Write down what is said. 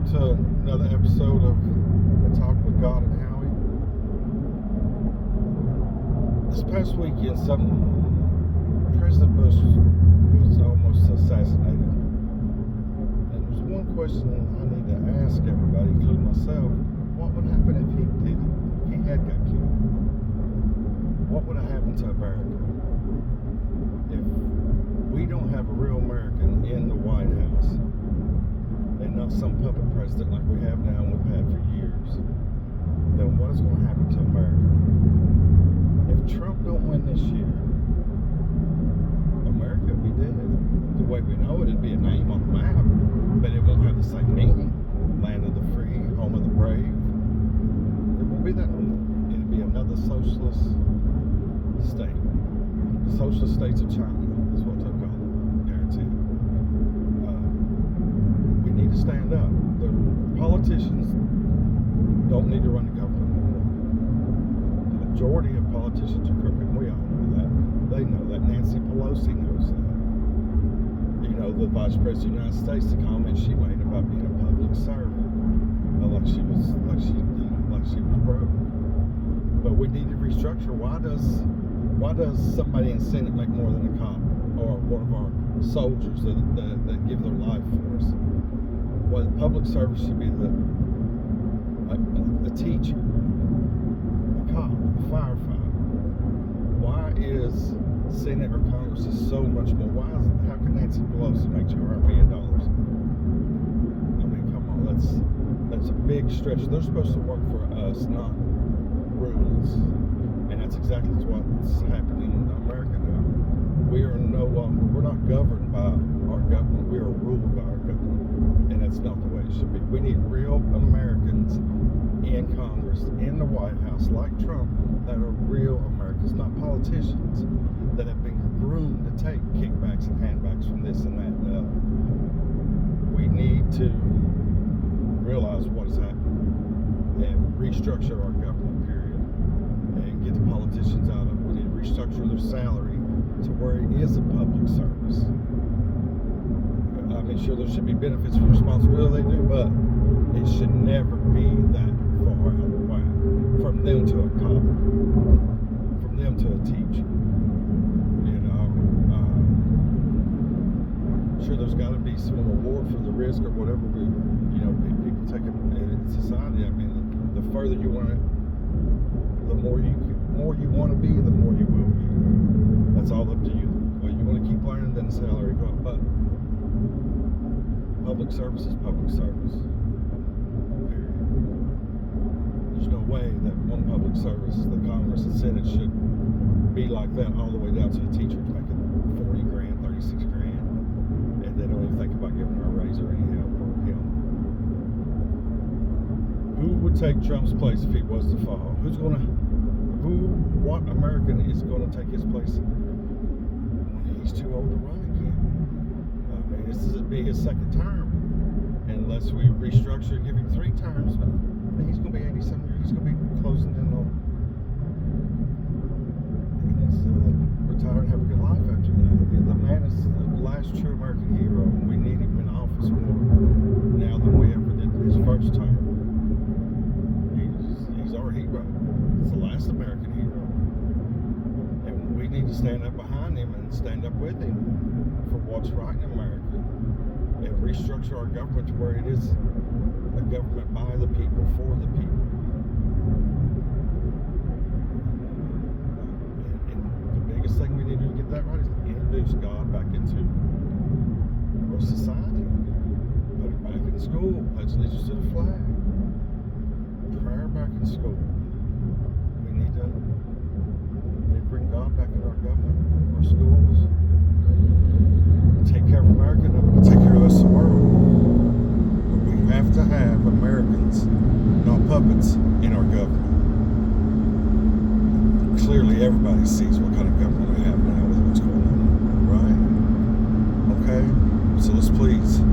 welcome to another episode of the Talk with God and Howie. This past weekend, President Bush was almost assassinated. And there's one question I need to ask everybody, including myself. What would happen if he had got killed? What would have happened to America if we don't have a real American in the White House? And not some puppet president like we have now and we've had for years, then what is going to happen to America? If Trump don't win this year, America would be dead. The way we know it, it'd be a name on the map, but it won't have the same meaning. Land of the free, home of the brave. It won't be that no more. It'd be another socialist state. The socialist states of China is what they'll call it, guaranteed. Need to stand up. The politicians don't need to run the government anymore. The majority of politicians are crooked. We all know that. They know that. Nancy Pelosi knows that. You know, the Vice President of the United States, the comment she made about being a public servant, like she was broke. But we need to restructure. Why does somebody in the Senate make more than a cop or one of our soldiers that give their life for us? Well, public service should be a teacher, a cop, a firefighter. Why is Senate or Congress is so much more? How can Nancy Pelosi make $200 million? I mean, come on, that's a big stretch. They're supposed to work for us, not rulers. And that's exactly what's happening in America now. We're not governed by our government. We are ruled by our government. And that's not the way it should be. We need real Americans in Congress, in the White House, like Trump, that are real Americans, not politicians that have been groomed to take kickbacks and handbacks from this and that and the other. We need to realize what is happening and restructure our government, period, and get the politicians out of it. We need to restructure their salary to where it is a public service. I mean, sure, there should be benefits for responsibility, they do, but it should never be that far out of whack. From them to a cop, from them to a teacher. You know, sure, there's got to be some reward for the risk or whatever people take it in society. I mean, the further you want it, the more you want to be, the more you will be. That's all up to you. Well, you want to keep learning, then the salary go up. But public service is public service. Period. There's no way that one public service, the Congress and Senate, should be like that all the way down to a teacher making $40 grand, $36 grand, and they don't even think about giving her a raise or any help or him. Who would take Trump's place if he was to fall? What American is going to take his place when he's too old to run again? I mean, this is be his second term, unless we restructure and give him 3 terms. But he's going to be 80-something years. He's going to be closing in on. He needs to retire and have a good life after that. The man is the last true American hero, and we need him in office more now than we ever did his first term. He's our hero. He's the last American hero, and we need to stand up behind him and stand up with him for what's right in America, and restructure our government to where it is a government by the people, for the people. And the biggest thing we need to do to get that right is introduce God back into our society. Put it back in school. Pledge allegiance to the flag. Prayer back in school. We need to bring God back into our government, our schools. Take care of America, then we can take care of the rest of the world. But we have to have Americans, not puppets, in our government. Clearly, everybody sees what kind of government we have now with what's going on, right? Okay? So let's please